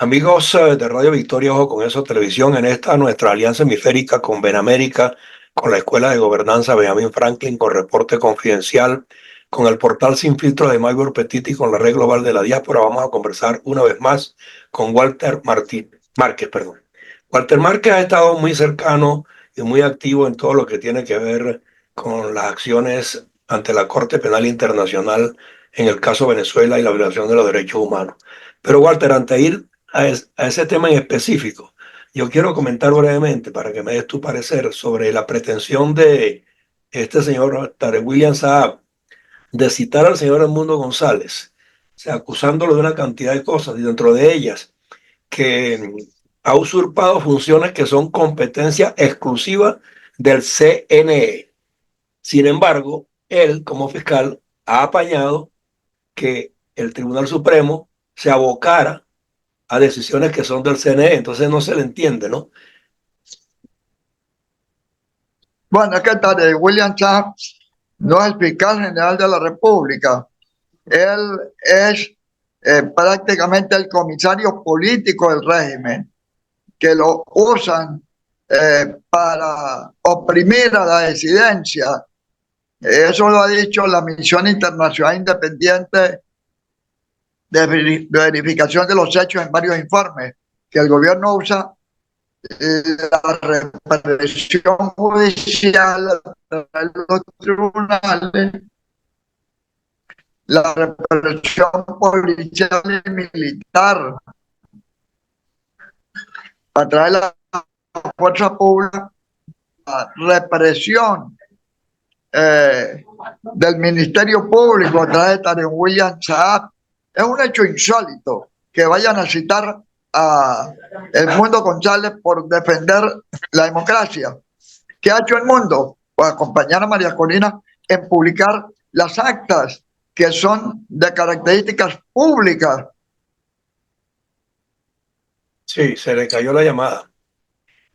Amigos de Radio Victoria, ojo con eso, televisión, en esta nuestra alianza hemisférica con Benamérica, con la Escuela de Gobernanza Benjamin Franklin, con Reporte Confidencial, con el portal Sin Filtro de Maybor Petit y con la Red Global de la Diáspora, vamos a conversar una vez más con Márquez. Perdón. Walter Márquez ha estado muy cercano y muy activo en todo lo que tiene que ver con las acciones ante la Corte Penal Internacional en el caso Venezuela y la violación de los derechos humanos. Pero Walter, antes de ir a ese tema en específico, yo quiero comentar brevemente para que me des tu parecer sobre la pretensión de este señor Tarek William Saab de citar al señor Edmundo González, o sea, acusándolo de una cantidad de cosas, y dentro de ellas que ha usurpado funciones que son competencia exclusiva del CNE. Sin embargo, él, como fiscal, ha apañado que el Tribunal Supremo se abocara a decisiones que son del CNE, entonces no se le entiende, ¿no? Bueno, ¿qué tal? William Schaaf no es el fiscal general de la República. Él es prácticamente el comisario político del régimen, que lo usan para oprimir a la disidencia. Eso lo ha dicho la Misión Internacional Independiente de Verificación de los Hechos en varios informes, que el gobierno usa la represión judicial a través de los tribunales, la represión policial y militar a través de la fuerza pública, la represión del Ministerio Público a través de Tarek William Saab. Es un hecho insólito que vayan a citar a Edmundo González por defender la democracia. ¿Qué ha hecho el mundo? Pues acompañar a María Corina en publicar las actas que son de características públicas. Sí, se le cayó la llamada.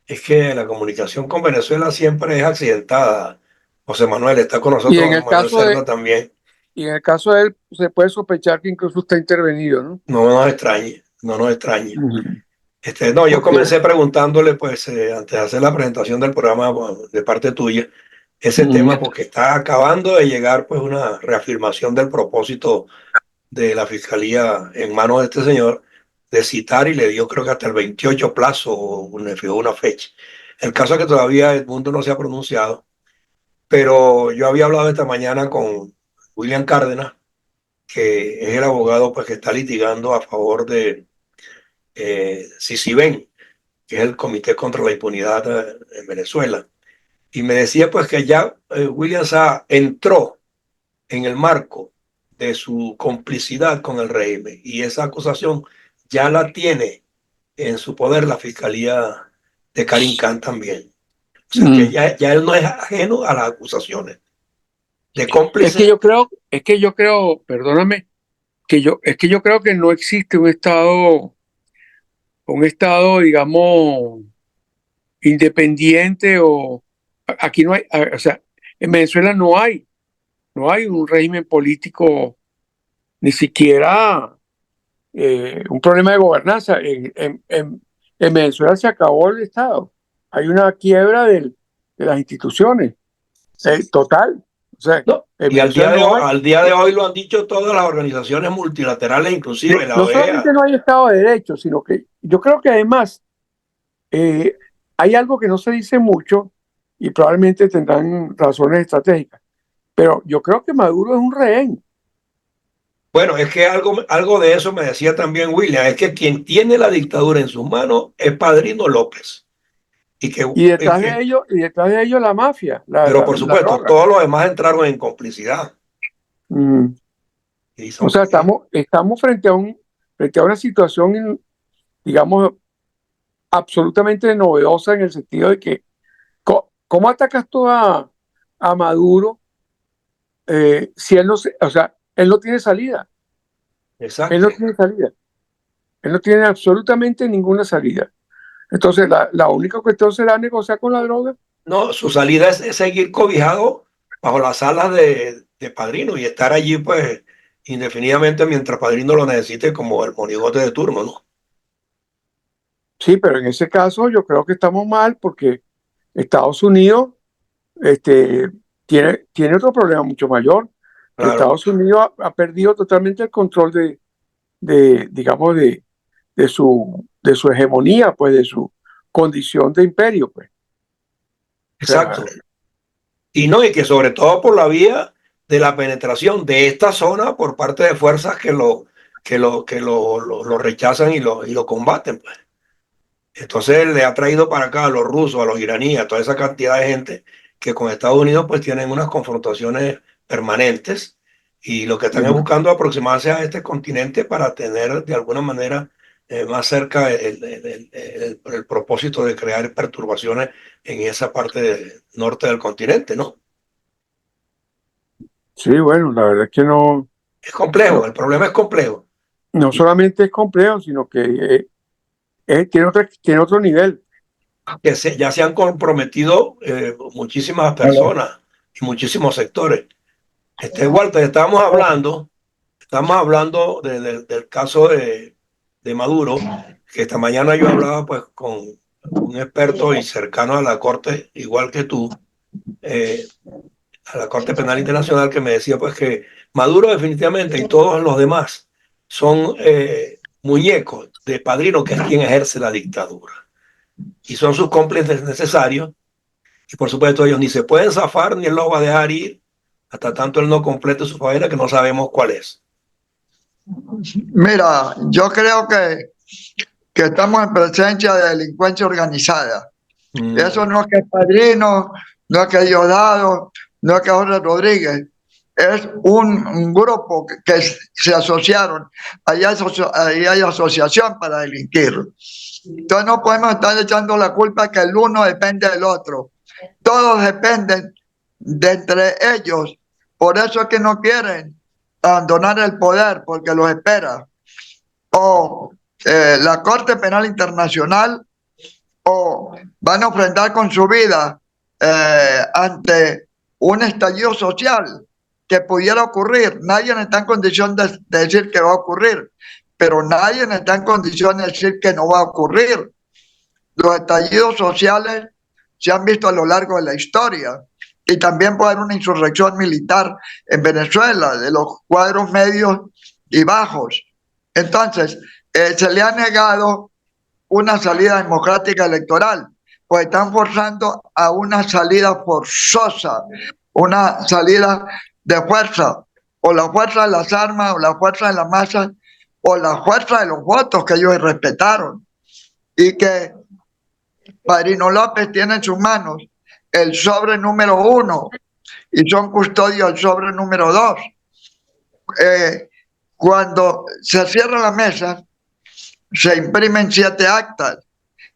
Es que la comunicación con Venezuela siempre es accidentada. José Manuel está con Y nosotros, en José el Manuel caso Cerda de, también. y en el caso de él, se puede sospechar que incluso está intervenido, ¿no? No nos extrañe, no nos extrañe. Ujú. No, yo Porque, comencé preguntándole, pues, antes de hacer la presentación del programa bueno, de parte tuya, ese ujú, tema, porque está acabando de llegar, pues, una reafirmación del propósito de la Fiscalía en manos de este señor de citar y le dio creo que hasta el 28 plazo, o le fijó una fecha. El caso es que todavía el mundo no se ha pronunciado, pero yo había hablado esta mañana con William Cárdenas, que es el abogado pues, que está litigando a favor de CICIBEN, que es el Comité contra la Impunidad en Venezuela. Y me decía pues que ya William Saab entró en el marco de su complicidad con el régimen y esa acusación ya la tiene en su poder la Fiscalía de Karim Khan también. O sea que ujú. ya él no es ajeno a las acusaciones de Es que cómplice. yo creo, perdóname, es que yo creo que no existe un estado, digamos, independiente o aquí no hay, o sea, en Venezuela no hay un régimen político, ni siquiera un problema de gobernanza. En Venezuela se acabó el Estado. Hay una quiebra de las instituciones, total. O sea, No, en y Venezuela no hay, al día de hoy lo han dicho todas las organizaciones multilaterales, inclusive la no solamente OEA. no hay Estado de Derecho, sino que yo creo que además eh, hay algo que no se dice mucho y probablemente tendrán razones estratégicas, pero yo creo que Maduro es un rehén. Bueno, es que algo de eso me decía también William, es que quien tiene la dictadura en sus manos es Padrino López. Y que, Y detrás de ello la mafia, la, pero la, por la supuesto, droga. todos los demás entraron en complicidad. Mm. Y O son, sea, estamos frente a una situación, digamos, absolutamente novedosa en el sentido de que, ¿cómo atacas tú a Maduro si él no o sea, él no tiene salida? Él exacto. no tiene salida. Él no tiene absolutamente ninguna salida. Entonces, la única cuestión será negociar con la droga. No, su salida es seguir cobijado bajo las alas de Padrino y estar allí, pues, indefinidamente mientras Padrino lo necesite como el monigote de turno, ¿no? Sí, pero en ese caso yo creo que estamos mal porque Estados Unidos tiene otro problema mucho mayor, que Claro. Estados Unidos ha perdido totalmente el control digamos, de su hegemonía, pues, de su condición de imperio, pues. O sea, Exacto. Y no, y que sobre todo por la vía de la penetración de esta zona por parte de fuerzas que lo rechazan y lo combaten, pues. Entonces le ha traído para acá a los rusos, a los iraníes, a toda esa cantidad de gente que con Estados Unidos pues tienen unas confrontaciones permanentes y lo que están es buscando aproximarse a este continente para tener de alguna manera más cerca el propósito de crear perturbaciones en esa norte del continente, ¿no? sí, bueno, la verdad es que Es complejo, no, el problema es complejo. no Y solamente es complejo, sino que tiene otro nivel. que ya se han comprometido muchísimas personas y muchísimos sectores. Walter, estamos hablando del caso de Maduro, que esta mañana yo hablaba pues con un experto y cercano a la Corte, igual que tú, eh, a la Corte Penal Internacional, que me decía pues que Maduro definitivamente y todos los demás son muñecos de Padrino, que es quien ejerce la dictadura, y son sus cómplices necesarios, y por supuesto ellos ni se pueden zafar ni él los va a dejar ir hasta tanto él no complete su faena, que no sabemos cuál es. Mira, yo creo que estamos en presencia de delincuencia organizada. Eso Mm, no es que es Padrino, no es que Diosdado, no es que Jorge Rodríguez. Es un grupo que se asociaron. Ahí hay asociación para delinquir. Entonces no podemos estar echando la culpa que el uno depende del otro. Todos dependen de entre ellos. Por eso es que no quieren abandonar el poder, porque los espera. O la Corte Penal Internacional, o van a enfrentar con su vida ante un estallido social que pudiera ocurrir. Nadie está en condición de decir que va a ocurrir, pero nadie está en condición de decir que no va a ocurrir. Los estallidos sociales se han visto a lo largo de la historia y también puede haber una insurrección militar en Venezuela, de los cuadros medios y bajos. Entonces, se le ha negado una salida democrática electoral, pues están forzando a una salida forzosa, una salida de fuerza, o la fuerza de las armas, o la fuerza de la masa, o la fuerza de los votos que ellos respetaron. Y que Padrino López tiene en sus manos el sobre número 1 y son custodios del sobre número 2. Cuando se cierra la mesa, se imprimen 7 actas.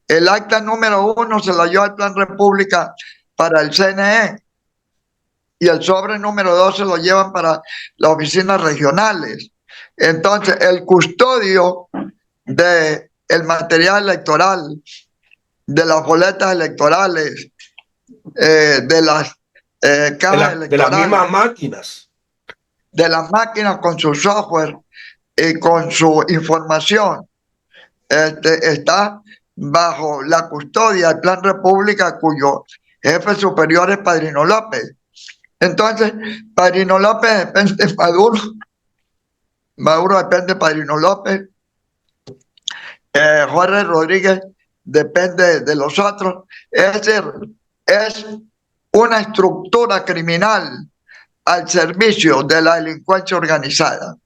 El acta número 1 se la dio al Plan República para el CNE y el sobre número 2 se lo llevan para las oficinas regionales. Entonces, el custodio del material electoral, de las boletas electorales, de las cajas de las electorales, mismas máquinas. de las máquinas con su software y con su información, está bajo la custodia del Plan República, cuyo jefe superior es Padrino López. Entonces, Padrino López depende de Maduro, Maduro depende de Padrino López, Jorge Rodríguez depende de los otros. Es decir, es una estructura criminal al servicio de la delincuencia organizada.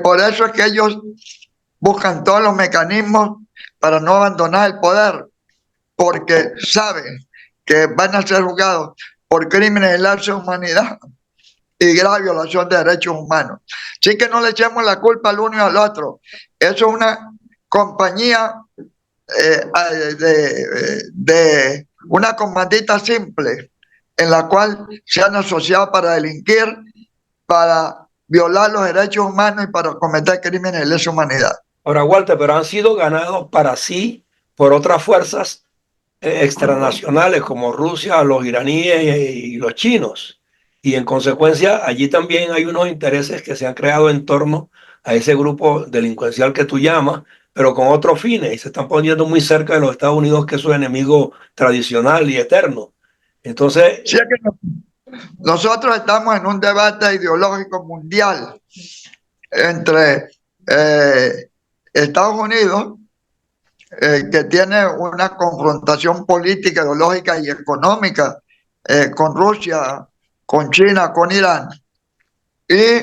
Por eso es que ellos buscan todos los mecanismos para no abandonar el poder, porque saben que van a ser juzgados por crímenes de lesa humanidad y grave violación de derechos humanos. Así que no le echemos la culpa al uno y al otro. Eso es una compañía de una comandita simple en la cual se han asociado para delinquir, para violar los derechos humanos y para cometer crímenes de lesa humanidad. Ahora, Walter, pero han sido ganados para sí por otras fuerzas extranacionales como Rusia, los iraníes y los chinos. Y en consecuencia, allí también hay unos intereses que se han creado en torno a ese grupo delincuencial que tú llamas, pero con otros fines, y se están poniendo muy cerca de los Estados Unidos, que es su enemigo tradicional y eterno. Entonces, Sí, es que nosotros estamos en un debate ideológico mundial entre Estados Unidos, que tiene una confrontación política, ideológica y económica con Rusia, con China, con Irán, y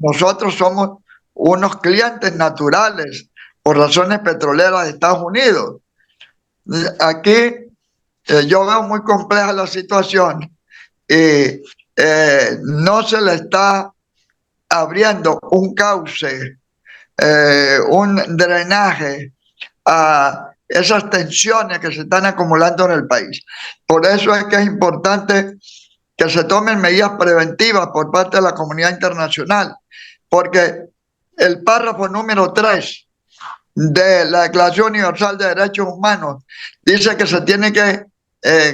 nosotros somos unos clientes naturales por razones petroleras de Estados Unidos. Aquí yo veo muy compleja la situación y no se le está abriendo un cauce, un drenaje a esas tensiones que se están acumulando en el país. Por eso es que es importante que se tomen medidas preventivas por parte de la comunidad internacional, porque el párrafo número 3 de la Declaración Universal de Derechos Humanos dice que se tiene que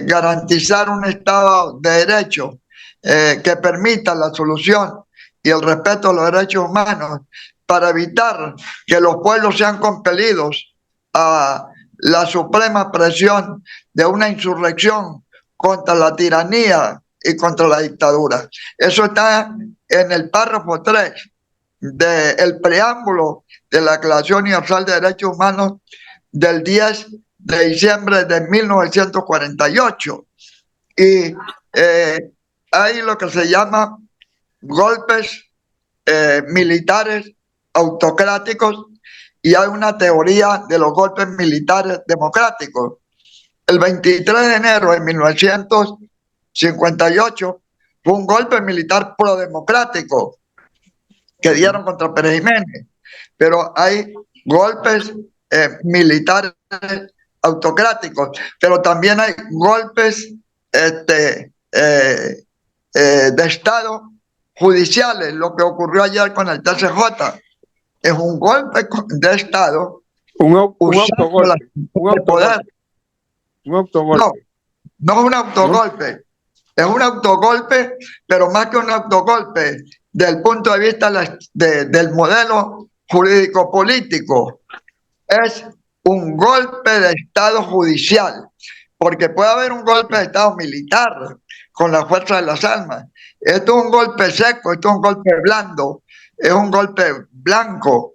garantizar un Estado de Derecho que permita la solución y el respeto a los derechos humanos para evitar que los pueblos sean compelidos a la suprema presión de una insurrección contra la tiranía y contra la dictadura. Eso está en el párrafo 3 del preámbulo de la Declaración Universal de Derechos Humanos del 10 de diciembre de 1948. Y hay lo que se llama golpes militares autocráticos y hay una teoría de los golpes militares democráticos. El 23 de enero de 1958 fue un golpe militar prodemocrático que dieron contra Pérez Jiménez, pero hay golpes militares autocráticos, pero también hay golpes de Estado judiciales. Lo que ocurrió ayer con el TCJ es un golpe de Estado usando la de poder. Un autogolpe. No, no es un autogolpe, es un autogolpe, pero más que un autogolpe, desde el punto de vista del modelo jurídico político, es un golpe de Estado judicial, porque puede haber un golpe de Estado militar con la fuerza de las armas. Esto es un golpe seco, esto es un golpe blando, es un golpe blanco.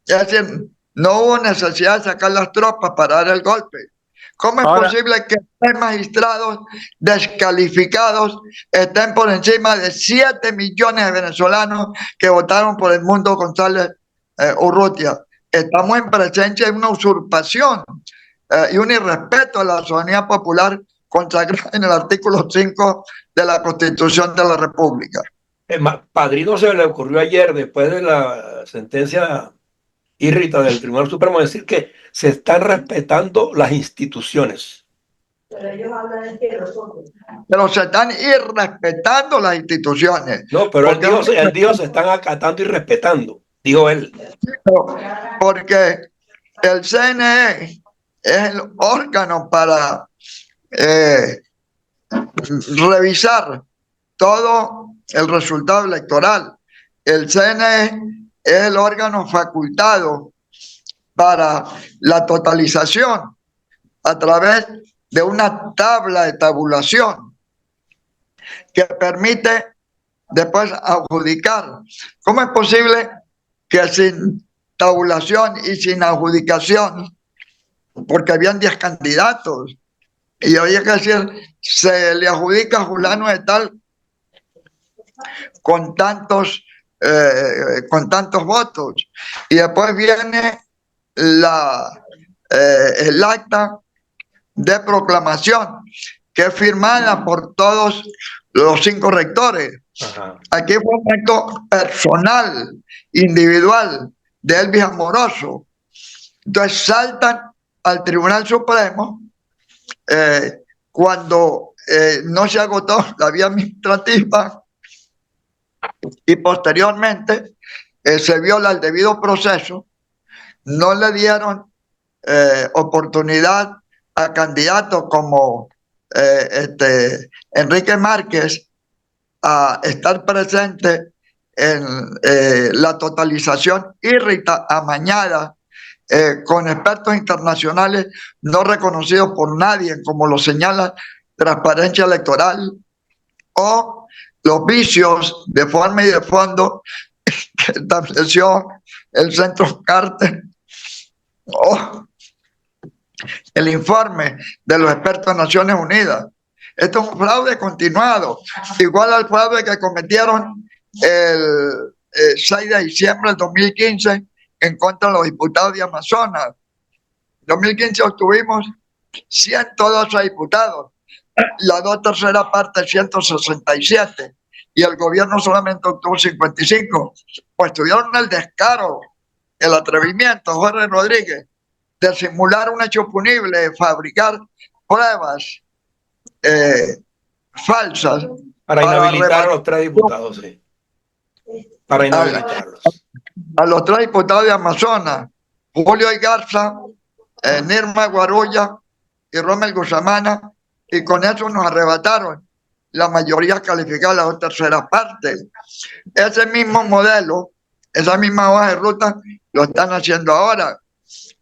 Es decir, no hubo necesidad de sacar las tropas para dar el golpe. ¿Cómo es posible que 3 magistrados descalificados estén por encima de 7 millones de venezolanos que votaron por Edmundo González Urrutia? Estamos en presencia de una usurpación y un irrespeto a la soberanía popular consagrada en el artículo 5 de la Constitución de la República. Padrino se le ocurrió ayer, después de la sentencia irrita del Tribunal Supremo, decir que se están respetando las instituciones. Pero ellos hablan de que nosotros. Pero se están irrespetando las instituciones. No, pero él dijo se están acatando y respetando, dijo él. Porque el CNE es el órgano para revisar todo el resultado electoral. El CNE es el órgano facultado para la totalización a través de una tabla de tabulación que permite después adjudicar. ¿Cómo es posible que sin tabulación y sin adjudicación, porque habían 10 candidatos, y había que decir, se le adjudica a fulano de tal con tantos votos, y después viene el acta de proclamación que es firmada por todos los 5 rectores? Ajá. Aquí fue un acto personal, individual, de Elvis Amoroso. Entonces saltan al Tribunal Supremo cuando no se agotó la vía administrativa y posteriormente se viola el debido proceso. No le dieron oportunidad a candidatos como Enrique Márquez a estar presente en la totalización amañada con expertos internacionales no reconocidos por nadie, como lo señala Transparencia Electoral, o los vicios de forma y de fondo que estableció el Centro Carter, o el informe de los expertos de Naciones Unidas. Esto es un fraude continuado, igual al fraude que cometieron el 6 de diciembre del 2015 en contra de los diputados de Amazonas. En 2015 obtuvimos 112 diputados, la 2/3 partes 167, y el gobierno solamente obtuvo 55. Pues tuvieron el descaro, el atrevimiento, Jorge Rodríguez, de simular un hecho punible, de fabricar pruebas falsas para inhabilitar a los 3 diputados, sí. Para inhabilitarlos. A los 3 diputados de Amazonas, Julio Garza, Nirma Guaroya y Rommel Guzamana, y con eso nos arrebataron la mayoría calificada, las 2/3 partes. Ese mismo modelo, esa misma hoja de ruta, lo están haciendo ahora.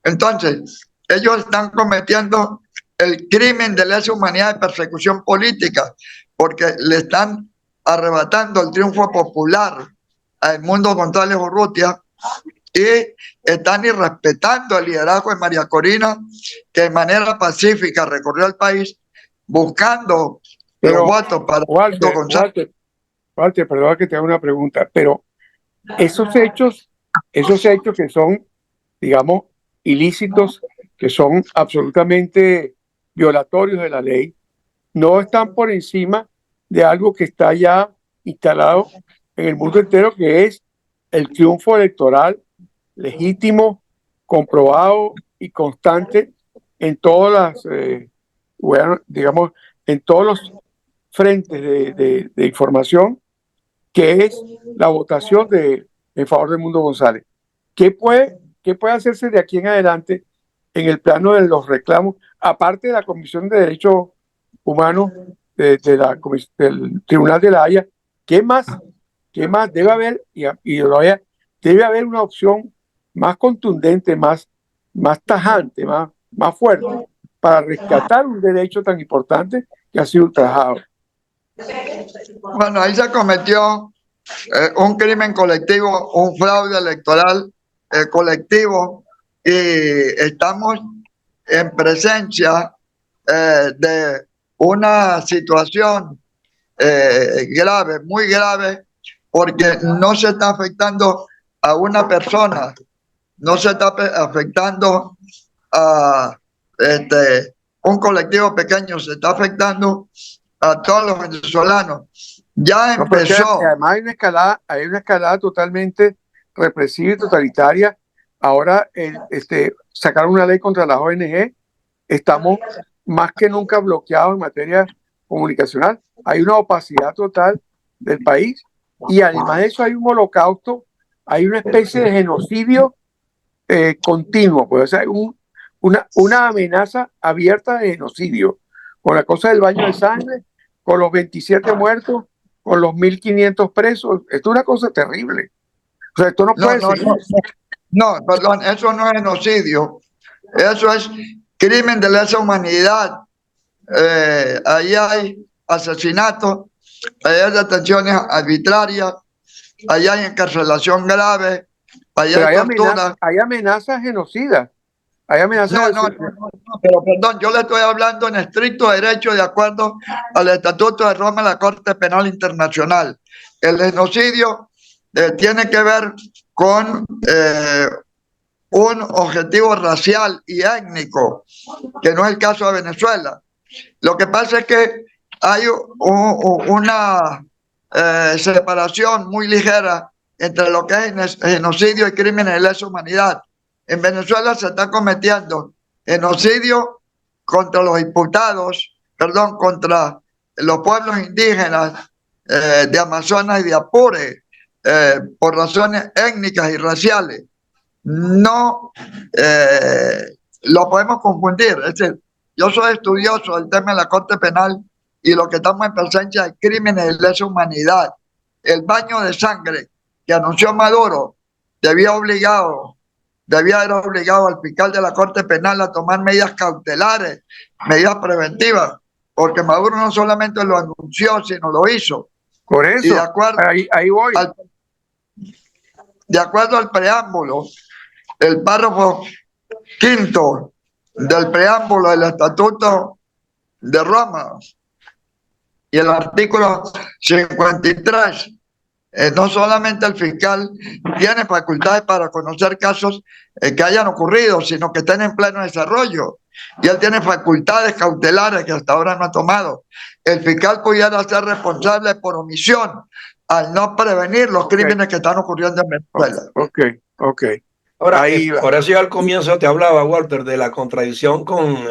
Entonces, ellos están cometiendo el crimen de lesa humanidad de persecución política, porque le están arrebatando el triunfo popular a Edmundo González Urrutia y están irrespetando el liderazgo de María Corina, que de manera pacífica recorrió el país buscando los votos para Walter, perdón que te haga una pregunta, pero esos hechos que son, digamos, ilícitos, que son absolutamente violatorios de la ley, no están por encima de algo que está ya instalado en el mundo entero, que es el triunfo electoral legítimo, comprobado y constante en todas las, digamos, en todos los frentes de información, que es la votación en favor de Edmundo González. ¿Qué puede hacerse de aquí en adelante en el plano de los reclamos, aparte de la Comisión de Derechos Humanos del Tribunal de la Haya? ¿Qué más debe haber? Debe haber una opción más contundente, más tajante, más fuerte, para rescatar un derecho tan importante que ha sido ultrajado. Bueno, ahí se cometió un crimen colectivo, un fraude electoral colectivo, y estamos en presencia de una situación grave, muy grave, porque no se está afectando a una persona, no se está afectando a un colectivo pequeño, se está afectando a todos los venezolanos. Ya empezó. Además hay una escalada totalmente represiva y totalitaria. Ahora sacaron una ley contra las ONG. Estamos más que nunca bloqueados en materia comunicacional. Hay una opacidad total del país, y además de eso hay un holocausto, hay una especie de genocidio continuo, pues, o sea, una amenaza abierta de genocidio, con la cosa del baño de sangre, con los 27 muertos, con los 1.500 presos. Esto es una cosa terrible. O sea, esto no puede ser. No, perdón, eso no es genocidio, eso es crimen de lesa humanidad. Ahí hay asesinatos, ahí hay detenciones arbitrarias, ahí hay encarcelación grave, ahí hay tortura. Hay amenazas genocidas. Hay amenazas. No, pero perdón, yo le estoy hablando en estricto derecho de acuerdo al Estatuto de Roma de la Corte Penal Internacional. El genocidio tiene que ver con un objetivo racial y étnico, que no es el caso de Venezuela. Lo que pasa es que hay una separación muy ligera entre lo que es genocidio y crímenes de lesa humanidad. En Venezuela se está cometiendo genocidio contra los diputados, contra los pueblos indígenas de Amazonas y de Apure, por razones étnicas y raciales. No lo podemos confundir. Es decir, yo soy estudioso del tema de la Corte Penal, y lo que estamos en presencia de crímenes de lesa humanidad. El baño de sangre que anunció Maduro debía obligado debía haber obligado al fiscal de la Corte Penal a tomar medidas cautelares, medidas preventivas, porque Maduro no solamente lo anunció, sino lo hizo. Por Y eso, ahí voy. De acuerdo al preámbulo, el párrafo quinto del preámbulo del Estatuto de Roma y el artículo 53, no solamente el fiscal tiene facultades para conocer casos que hayan ocurrido, sino que estén en pleno desarrollo. Y él tiene facultades cautelares que hasta ahora no ha tomado. El fiscal pudiera ser responsable por omisión al no prevenir los crímenes que están ocurriendo en Venezuela. Ok. Ahora, por eso yo al comienzo te hablaba, Walter, de la contradicción con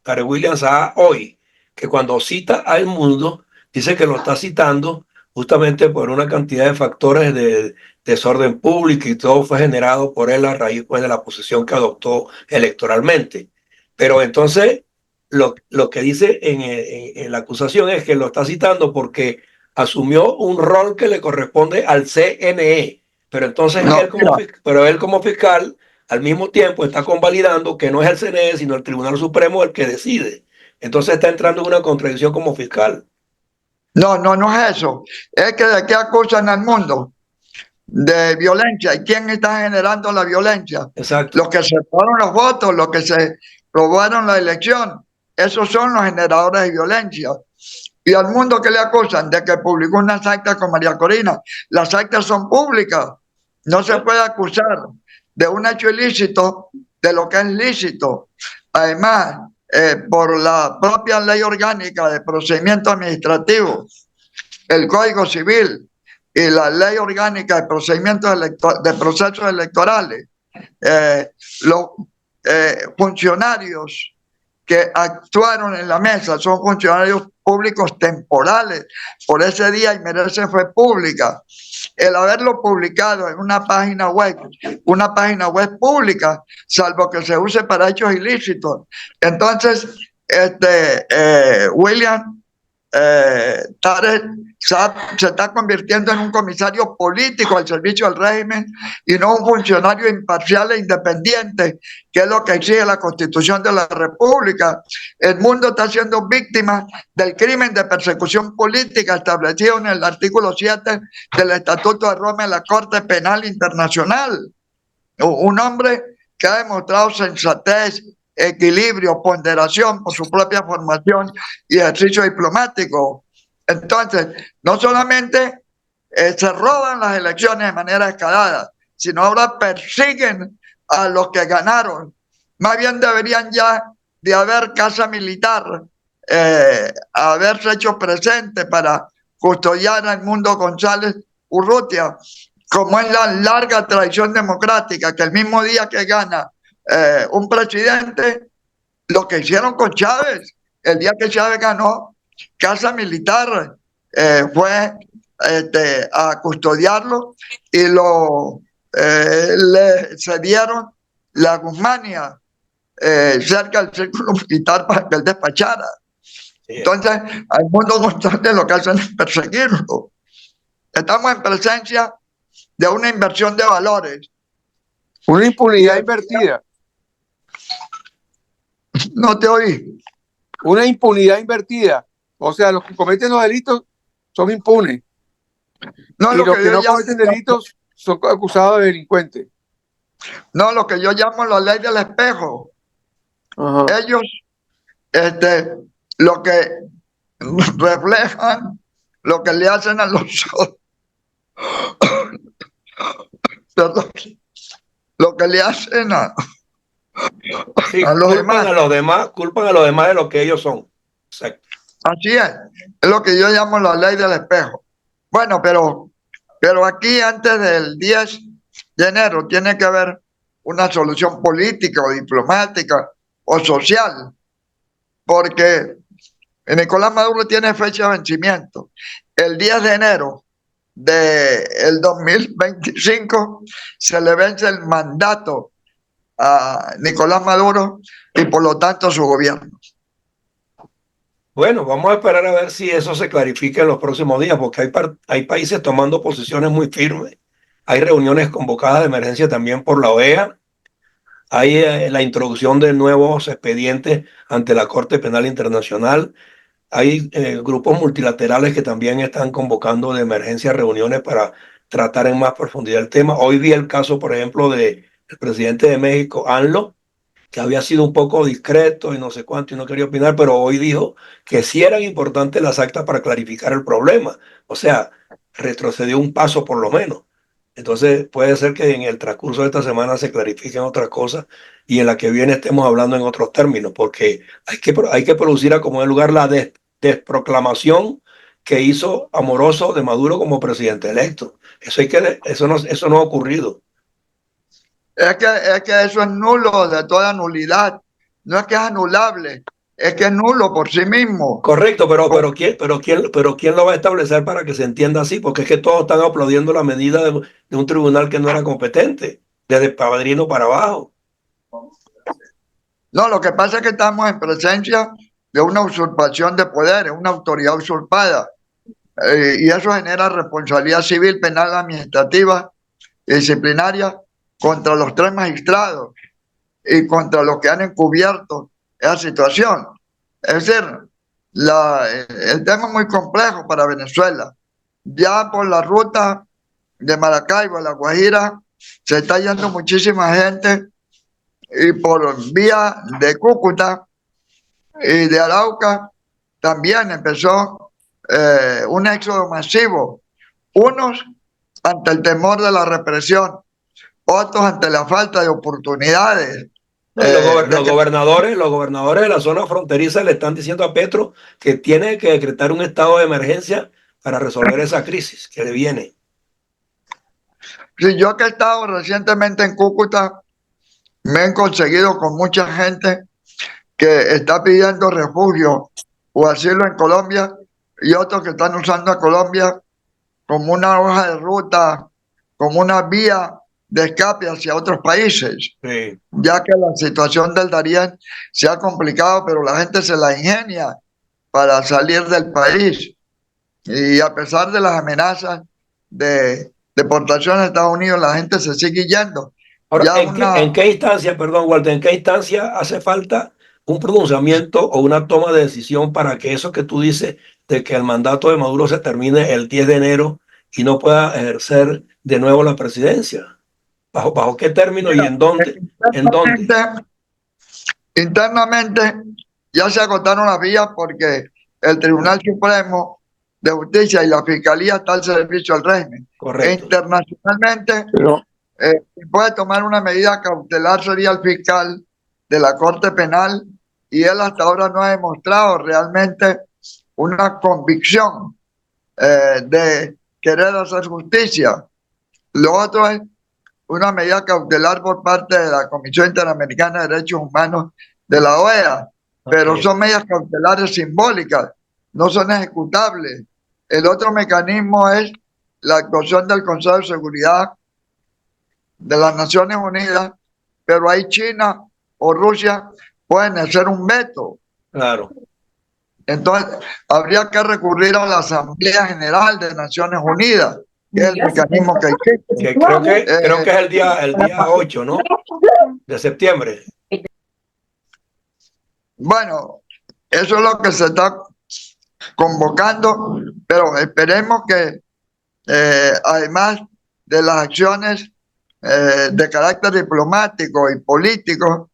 Tarek William Saab hoy, que cuando cita a El Mundo, dice que lo está citando justamente por una cantidad de factores de desorden público y todo fue generado por él a raíz pues, de la posición que adoptó electoralmente. Pero entonces lo que dice en la acusación es que lo está citando porque asumió un rol que le corresponde al CNE. Pero entonces él como fiscal al mismo tiempo está convalidando que no es el CNE, sino el Tribunal Supremo el que decide. Entonces está entrando en una contradicción como fiscal. No es eso. Es que de qué acusan al mundo de violencia. ¿Y quién está generando la violencia? Exacto. Los que se robaron los votos, los que se robaron la elección. Esos son los generadores de violencia. Y al mundo que le acusan de que publicó unas actas con María Corina. Las actas son públicas. No se puede acusar de un hecho ilícito de lo que es lícito. Además, por la propia ley orgánica de procedimiento administrativo, el Código Civil y la ley orgánica de procedimientos de procesos electorales, los funcionarios que actuaron en la mesa son funcionarios públicos temporales por ese día y merece fue pública. El haberlo publicado en una página web pública, salvo que se use para hechos ilícitos. Entonces, William Tarek Saab se está convirtiendo en un comisario político al servicio del régimen y no un funcionario imparcial e independiente, que es lo que exige la Constitución de la República. El mundo está siendo víctima del crimen de persecución política establecido en el artículo 7 del Estatuto de Roma en la Corte Penal Internacional. Un hombre que ha demostrado sensatez, equilibrio, ponderación por su propia formación y ejercicio diplomático. Entonces, no solamente se roban las elecciones de manera descarada, sino ahora persiguen a los que ganaron. Más bien deberían ya de haber casa militar, haberse hecho presente para custodiar a Edmundo González Urrutia, como es la larga tradición democrática, que el mismo día que gana un presidente, lo que hicieron con Chávez, el día que Chávez ganó, Casa Militar fue a custodiarlo y le cedieron la Guzmania cerca del círculo militar para que él despachara. Entonces, al mundo González lo que hacen es perseguirlo. Estamos en presencia de una inversión de valores. Una impunidad invertida. No te oí. Una impunidad invertida. O sea, los que cometen los delitos son impunes. No, y los que no cometen delitos son acusados de delincuentes. No, lo que yo llamo la ley del espejo. Ajá. Ellos, lo que reflejan, lo que le hacen a los perdón, lo que le hacen a los demás, culpan a los demás de lo que ellos son. Exacto. Así es lo que yo llamo la ley del espejo. Bueno, pero aquí antes del 10 de enero tiene que haber una solución política o diplomática o social, porque Nicolás Maduro tiene fecha de vencimiento. El 10 de enero del 2025 se le vence el mandato a Nicolás Maduro y por lo tanto su gobierno. Bueno, vamos a esperar a ver si eso se clarifica en los próximos días, porque hay países tomando posiciones muy firmes. Hay reuniones convocadas de emergencia también por la OEA Hay la introducción de nuevos expedientes ante la Corte Penal Internacional. Hay grupos multilaterales que también están convocando de emergencia reuniones para tratar en más profundidad el tema. Hoy vi el caso, por ejemplo, del presidente de México, ANLO, que había sido un poco discreto y no sé cuánto y no quería opinar, pero hoy dijo que sí eran importantes las actas para clarificar el problema. O sea, retrocedió un paso por lo menos. Entonces puede ser que en el transcurso de esta semana se clarifiquen otras cosas y en la que viene estemos hablando en otros términos, porque hay que producir a como de lugar la desproclamación que hizo Amoroso de Maduro como presidente electo. Eso no ha ocurrido. Es que eso es nulo de toda nulidad. No es que es anulable, es que es nulo por sí mismo. Correcto, pero ¿quién lo va a establecer para que se entienda así? Porque es que todos están aplaudiendo la medida de un tribunal que no era competente, desde Padrino para abajo. No, lo que pasa es que estamos en presencia de una usurpación de poderes, una autoridad usurpada. Y eso genera responsabilidad civil, penal, administrativa y disciplinaria contra los tres magistrados y contra los que han encubierto esa situación. Es decir, el tema es muy complejo para Venezuela. Ya por la ruta de Maracaibo a La Guajira se está yendo muchísima gente y por vía de Cúcuta y de Arauca también empezó un éxodo masivo. Unos ante el temor de la represión, otros ante la falta de oportunidades. No, y los gobernadores de la zona fronteriza le están diciendo a Petro que tiene que decretar un estado de emergencia para resolver esa crisis que le viene. Si yo que he estado recientemente en Cúcuta, me he conseguido con mucha gente que está pidiendo refugio o asilo en Colombia y otros que están usando a Colombia como una hoja de ruta, como una vía de escape hacia otros países, Sí. ya que la situación del Darién se ha complicado, pero la gente se la ingenia para salir del país. Y a pesar de las amenazas de deportación a Estados Unidos, la gente se sigue yendo. Ahora, Ya en qué instancia, perdón, Walter, en qué instancia hace falta un pronunciamiento o una toma de decisión para que eso que tú dices de que el mandato de Maduro se termine el 10 de enero y no pueda ejercer de nuevo la presidencia? ¿Bajo qué término y mira, en dónde? ¿En dónde? internamente ya se agotaron las vías porque el Tribunal Supremo de Justicia y la Fiscalía está al servicio del régimen. E Correcto. internacionalmente, Pero si puede tomar una medida cautelar sería el fiscal de la Corte Penal y él hasta ahora no ha demostrado realmente una convicción de querer hacer justicia. Lo otro es una medida cautelar por parte de la Comisión Interamericana de Derechos Humanos de la OEA, pero Okay. son medidas cautelares simbólicas, no son ejecutables. El otro mecanismo es la actuación del Consejo de Seguridad de las Naciones Unidas, pero ahí China o Rusia pueden hacer un veto. Claro. Entonces, habría que recurrir a la Asamblea General de Naciones Unidas, que es el mecanismo que existe. Creo que es el día 8, ¿no? De septiembre. Bueno, eso es lo que se está convocando, pero esperemos que además de las acciones de carácter diplomático y político,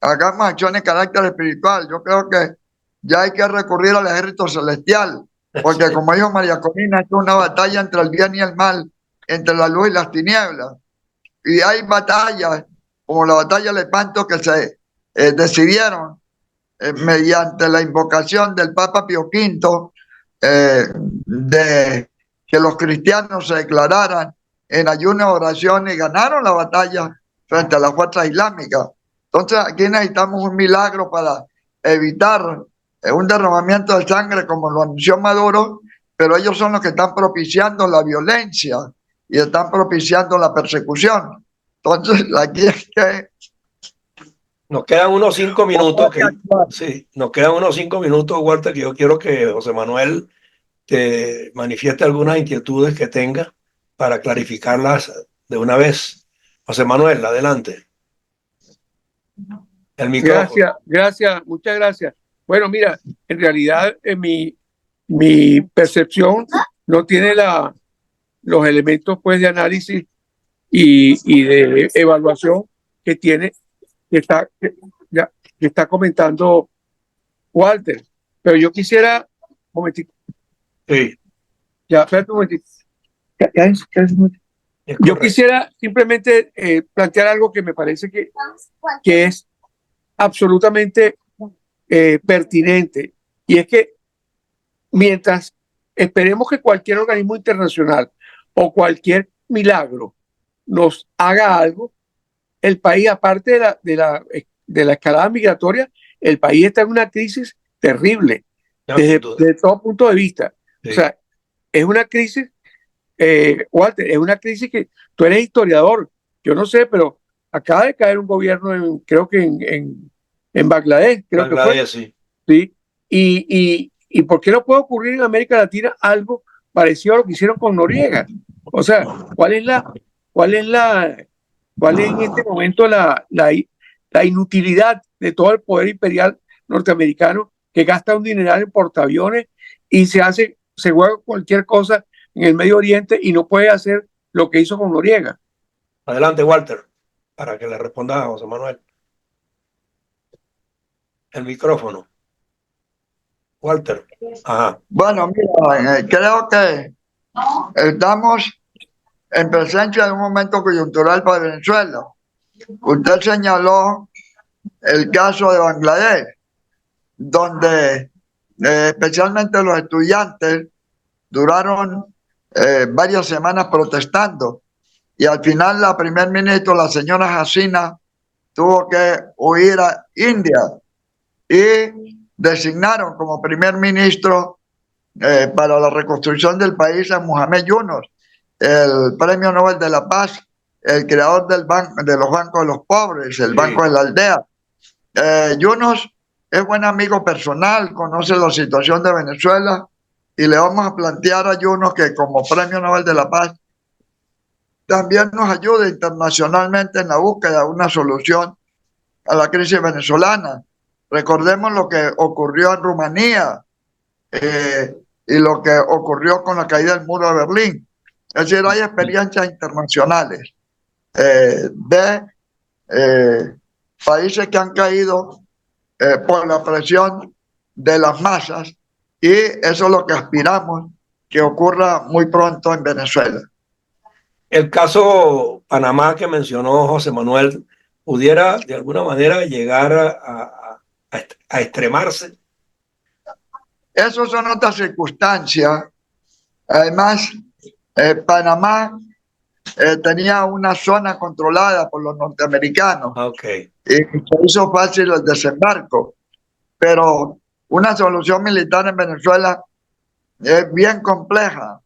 hagamos acciones de carácter espiritual. Yo creo que ya hay que recurrir al ejército celestial, porque Sí. como dijo María Corina, es una batalla entre el bien y el mal, entre la luz y las tinieblas. Y hay batallas, como la batalla de Lepanto, que se decidieron mediante la invocación del Papa Pío V, de que los cristianos se declararan en ayuno y oración y ganaron la batalla frente a las fuerzas islámicas. Entonces aquí necesitamos un milagro para evitar un derramamiento de sangre como lo anunció Maduro, pero ellos son los que están propiciando la violencia y están propiciando la persecución. Entonces aquí es que Nos quedan unos 5 minutos sí, nos quedan unos 5 minutos, Walter, que yo quiero que José Manuel te manifieste algunas inquietudes que tenga para clarificarlas de una vez. José Manuel, adelante. El micrófono. Gracias, muchas gracias. Bueno, mira, en realidad mi percepción no tiene los elementos pues de análisis y de evaluación que tiene, ya, que está comentando Walter. Pero yo quisiera, un momentito, Sí, espérate un momentito. Un momentito. es Yo correcto. quisiera simplemente plantear algo que me parece que es absolutamente pertinente, y es que mientras esperemos que cualquier organismo internacional o cualquier milagro nos haga algo, el país, aparte de la escalada migratoria, el país está en una crisis terrible No, sin duda. desde todo punto de vista. Sí. O sea, es una crisis, Walter, es una crisis que tú eres historiador, yo no sé, pero acaba de caer un gobierno, creo que en Bangladesh, creo que fue. Bangladesh, sí. ¿Sí? ¿Y por qué no puede ocurrir en América Latina algo parecido a lo que hicieron con Noriega? O sea, cuál es la, cuál es en este momento la inutilidad de todo el poder imperial norteamericano que gasta un dineral en portaaviones y se juega cualquier cosa en el Medio Oriente y no puede hacer lo que hizo con Noriega? Adelante, Walter, para que le responda a José Manuel. El micrófono. Walter. Ajá. Bueno, mira, creo que estamos en presencia de un momento coyuntural para Venezuela. Usted señaló el caso de Bangladesh, donde especialmente los estudiantes duraron varias semanas protestando y al final la primer ministra, la señora Hasina, tuvo que huir a India y designaron como primer ministro para la reconstrucción del país a Mohamed Yunus, el Premio Nobel de la Paz, el creador de los bancos de los pobres, el Sí. Banco de la Aldea. Yunus es buen amigo personal, conoce la situación de Venezuela y le vamos a plantear a Yunus que como Premio Nobel de la Paz también nos ayude internacionalmente en la búsqueda de una solución a la crisis venezolana. Recordemos lo que ocurrió en Rumanía y lo que ocurrió con la caída del muro de Berlín. Es decir, hay experiencias internacionales de países que han caído por la presión de las masas y eso es lo que aspiramos que ocurra muy pronto en Venezuela. El caso Panamá que mencionó José Manuel pudiera de alguna manera llegar a extremarse. Esas son otras circunstancias. Además, Panamá tenía una zona controlada por los norteamericanos Okay. y se hizo fácil el desembarco. Pero una solución militar en Venezuela es bien compleja.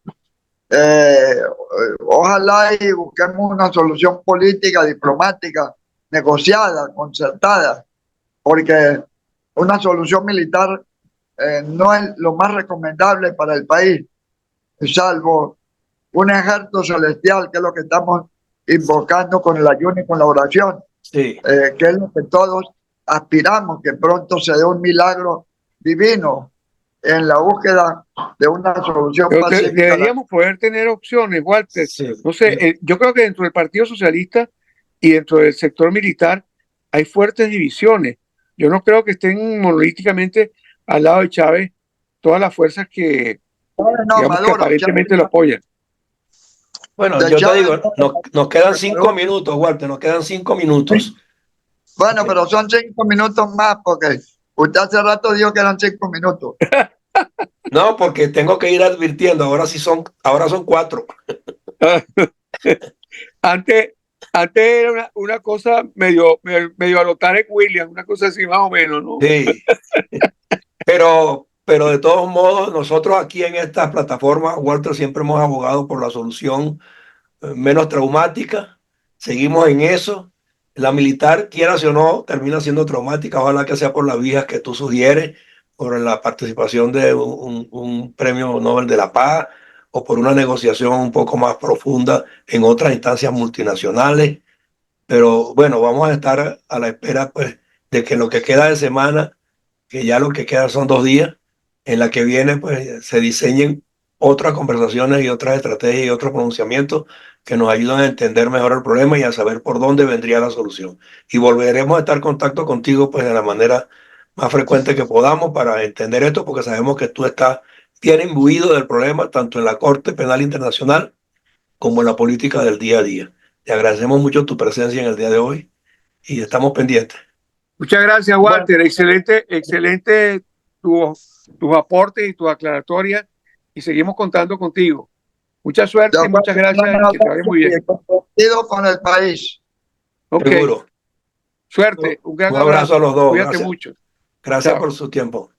Ojalá y busquemos una solución política, diplomática, negociada, concertada, porque una solución militar no es lo más recomendable para el país, salvo un ejército celestial, que es lo que estamos invocando con el ayuno y con la oración, Sí. que es lo que todos aspiramos, que pronto se dé un milagro divino en la búsqueda de una solución Pero pacífica. deberíamos poder tener opciones, Walter. Sí. No sé, yo creo que dentro del Partido Socialista y dentro del sector militar hay fuertes divisiones. Yo no creo que estén monolíticamente al lado de Chávez todas las fuerzas que, digamos, que aparentemente lo apoyan. Bueno, De yo te Chávez, digo, nos quedan 5 minutos, Walter, nos quedan 5 minutos. bueno, pero son 5 minutos más, porque usted hace rato dijo que eran 5 minutos. No, porque tengo que ir advirtiendo, ahora son 4. Antes era una cosa medio a lo Tarek Williams, una cosa así más o menos, ¿no? Sí. Pero de todos modos, nosotros aquí en esta plataforma, Walter, siempre hemos abogado por la solución menos traumática. Seguimos en eso. La militar, quieras o no, termina siendo traumática. Ojalá que sea por las vías que tú sugieres, por la participación de un premio Nobel de la Paz o por una negociación un poco más profunda en otras instancias multinacionales. Pero bueno, vamos a estar a la espera, pues, de que lo que queda de semana, que ya lo que queda son 2 días, en la que viene pues se diseñen otras conversaciones y otras estrategias y otros pronunciamientos que nos ayudan a entender mejor el problema y a saber por dónde vendría la solución. Y volveremos a estar en contacto contigo pues de la manera más frecuente que podamos para entender esto, porque sabemos que tú estás bien imbuido del problema, tanto en la Corte Penal Internacional como en la política del día a día. Te agradecemos mucho tu presencia en el día de hoy y estamos pendientes. Muchas gracias, Walter. Excelente, excelente tus aportes y tus aclaratorias y seguimos contando contigo. Mucha suerte, muchas gracias y que te vaya muy bien. Comprometido con el país. Ok, Seguro. suerte, un gran Un abrazo a los dos. Cuídate Gracias. mucho. Gracias Chao. por su tiempo.